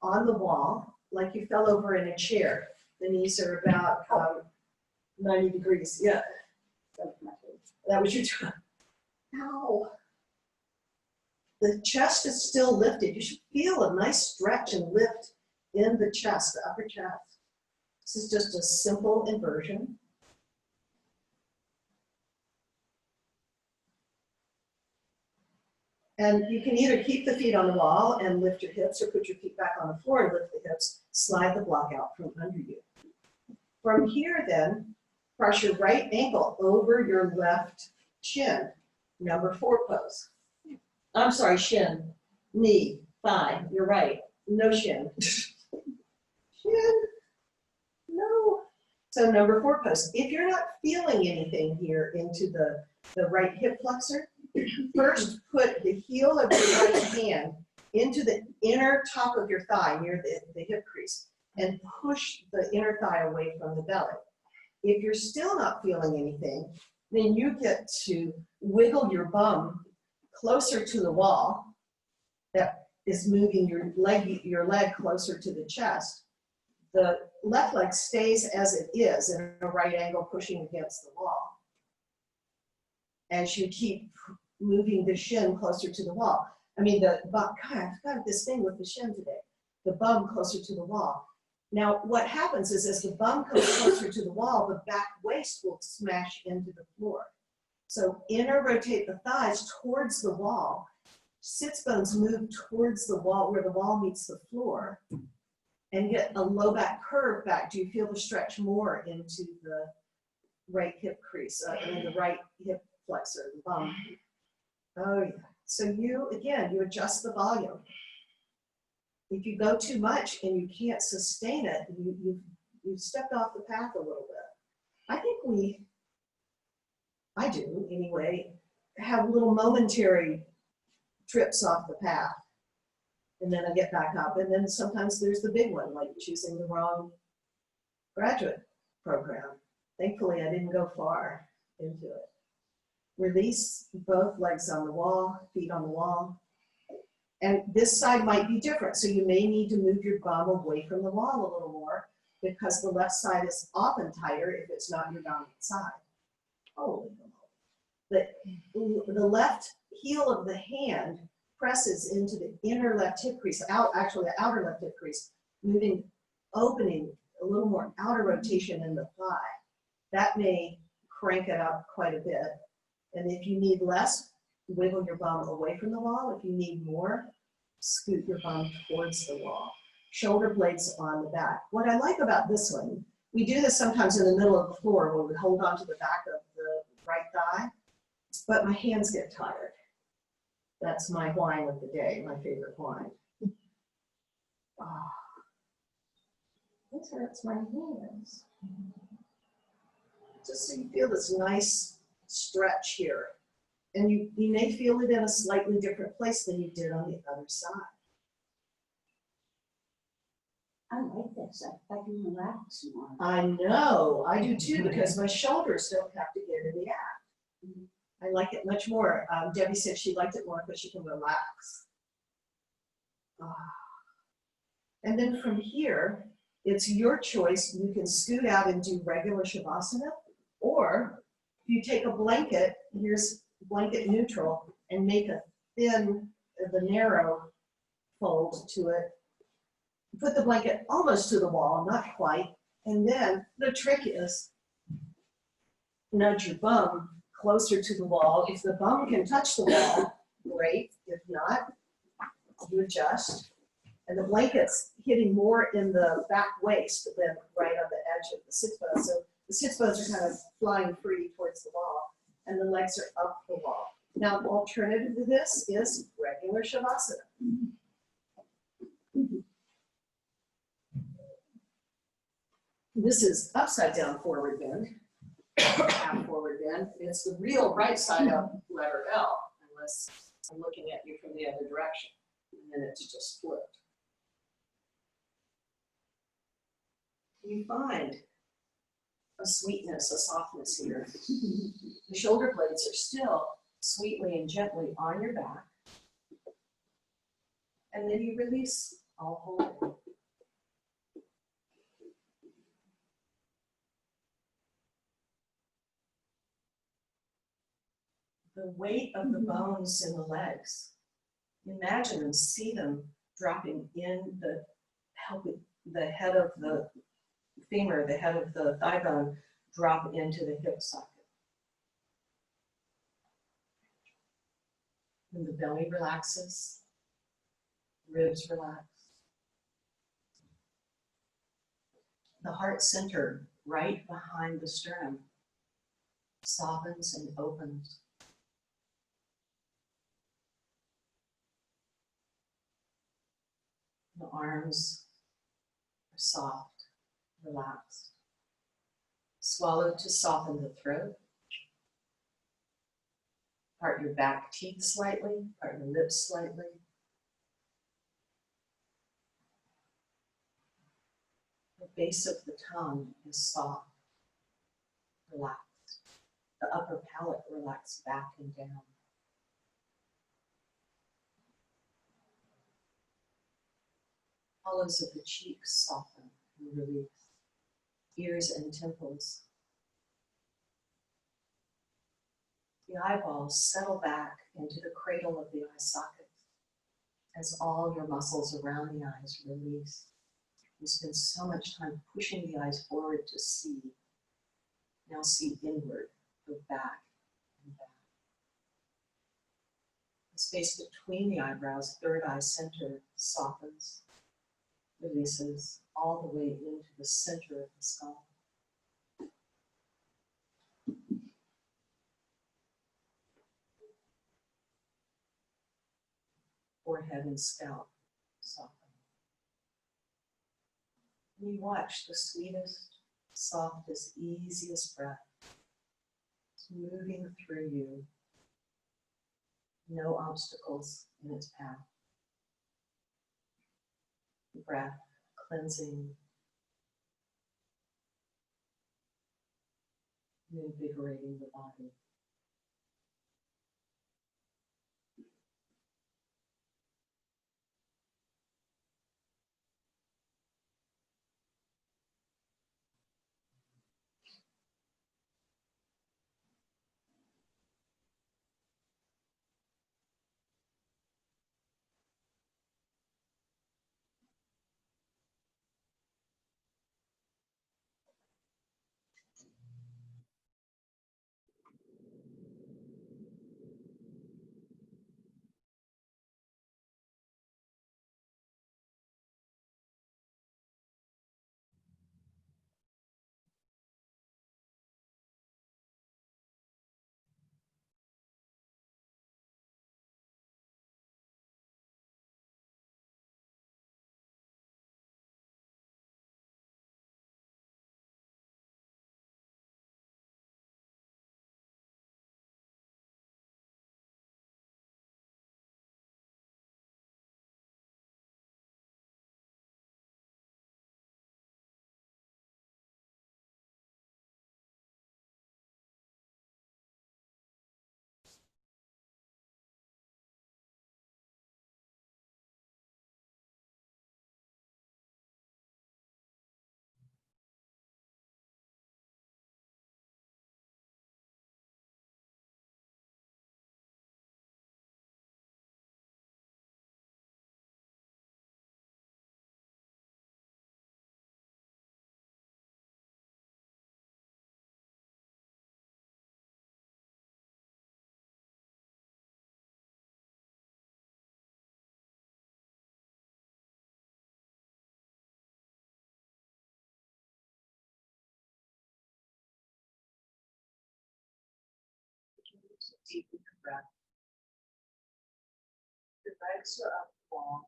Speaker 2: on the wall like you fell over in a chair. The knees are about 90 degrees. Yeah. That was your turn. Ow. The chest is still lifted. You should feel a nice stretch and lift in the chest, the upper chest. This is just a simple inversion. And you can either keep the feet on the wall and lift your hips, or put your feet back on the floor and lift the hips, slide the block out from under you. From here then, press your right ankle over your left shin, number 4 pose. I'm sorry, shin, knee, thigh, you're right, no shin. Shin, no. So number 4 pose. If you're not feeling anything here into the right hip flexor, first put the heel of your right hand into the inner top of your thigh near the hip crease and push the inner thigh away from the belly. If you're still not feeling anything, then you get to wiggle your bum closer to the wall. That is moving your leg closer to the chest. The left leg stays as it is in a right angle pushing against the wall. As you keep moving the shin closer to the wall. I mean, the bum, God, I've got this thing with the shin today. The bum closer to the wall. Now, what happens is as the bum comes closer to the wall, the back waist will smash into the floor. So inner rotate the thighs towards the wall. Sits bones move towards the wall where the wall meets the floor, and get a low back curve back. Do you feel the stretch more into the right hip crease, and the right hip flexor, the bum? Oh yeah. So you adjust the volume. If you go too much and you can't sustain it, you've stepped off the path a little bit. I think I do anyway, have little momentary trips off the path. And then I get back up. And then sometimes there's the big one, like choosing the wrong graduate program. Thankfully, I didn't go far into it. Release both legs on the wall, feet on the wall. And this side might be different. So you may need to move your bum away from the wall a little more, because the left side is often tighter if it's not your dominant side. Holy moly. The left heel of the hand presses into the inner left hip crease, actually the outer left hip crease, opening a little more outer rotation in the thigh. That may crank it up quite a bit. And if you need less, wiggle your bum away from the wall. If you need more, scoot your bum towards the wall. Shoulder blades on the back. What I like about this one, we do this sometimes in the middle of the floor where we hold on to the back of the right thigh, but my hands get tired. That's my whine of the day, my favorite whine. Oh, this hurts my hands. Just so you feel this nice stretch here. And you may feel it in a slightly different place than you did on the other side.
Speaker 4: I like this. I can relax more.
Speaker 2: I know, I do too, because my shoulders don't have to get in the act. I like it much more. Debbie said she liked it more because she can relax. And then from here, it's your choice. You can scoot out and do regular Shavasana, or if you take a blanket, here's blanket neutral, and make a thin, the narrow fold to it. Put the blanket almost to the wall, not quite, and then the trick is nudge your bum closer to the wall. If the bum can touch the wall, great. If not, you adjust. And the blanket's hitting more in the back waist than right on the edge of the sits bones. So the sits bones are kind of flying free towards the wall, and the legs are up the wall. Now, the alternative to this is regular Shavasana. This is upside down forward bend, half forward bend. It's the real right side up letter L, unless I'm looking at you from the other direction. And then it's just flipped. You find a sweetness, a softness here. The shoulder blades are still sweetly and gently on your back. And then you release all holding. The weight of the bones in the legs. Imagine and see them dropping in the head of the femur, the head of the thigh bone, drop into the hip socket. And the belly relaxes, ribs relax. The heart center, right behind the sternum, softens and opens. The arms are soft, relaxed. Swallow to soften the throat. Part your back teeth slightly, part your lips slightly. The base of the tongue is soft, relaxed. The upper palate relaxed back and down. Hollows of the cheeks soften and release. Ears and temples. The eyeballs settle back into the cradle of the eye socket as all your muscles around the eyes release. You spend so much time pushing the eyes forward to see. Now see inward, go back and back. The space between the eyebrows, third eye center, softens, releases all the way into the center of the skull. Forehead and scalp soften. And you watch the sweetest, softest, easiest breath. It's moving through you. No obstacles in its path. Breath, cleansing, invigorating the body. Deep in your breath. Your legs are up long.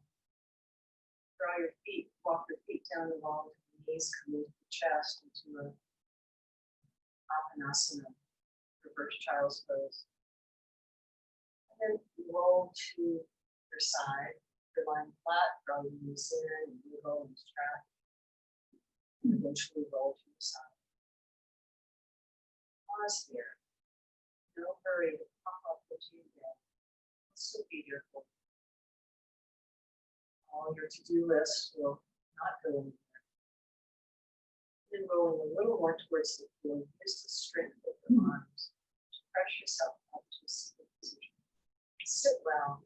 Speaker 2: Draw your feet, walk your feet down the wall to the knees, come into the chest, into a Apanasana, reverse child's pose. Then roll to your side, your line flat, draw your knees in, and you roll and stretch. And eventually roll to your side. Pause here. No hurry to pop up into your day. This will be your goal. All your to-do lists will not go anywhere. Then rolling a little more towards the floor, use the strength of the arms to press yourself up to a seated position. Sit well.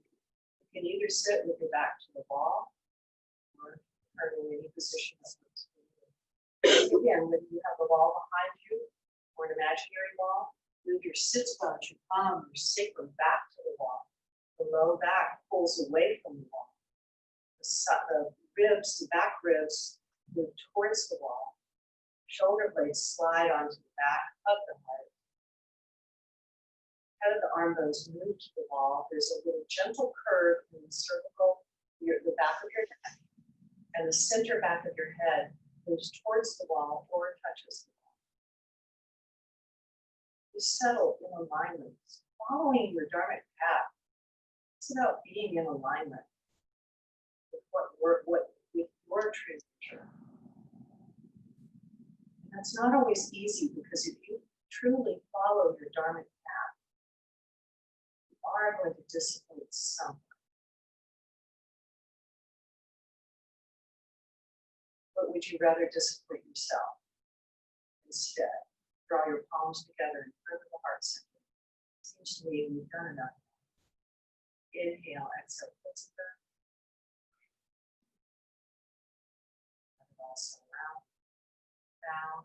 Speaker 2: You can either sit with your back to the wall or turn in any position that works for you. Again, whether you have a wall behind you or an imaginary wall, move your sit bones, your palm, your sacrum back to the wall. The low back pulls away from the wall. The ribs, the back ribs, move towards the wall. Shoulder blades slide onto the back of the heart. Head of the arm bones move to the wall. There's a little gentle curve in the cervical, the back of your neck, and the center back of your head moves towards the wall or touches the wall. You settle in alignment, following your dharmic path. It's about being in alignment with with your true nature. And that's not always easy, because if you truly follow your dharmic path, you are going to discipline something. But would you rather discipline yourself instead? Draw your palms together in front of the heart center. Seems to me we've done enough. Inhale, exhale, foot to earth. Let it all settle out. Bow.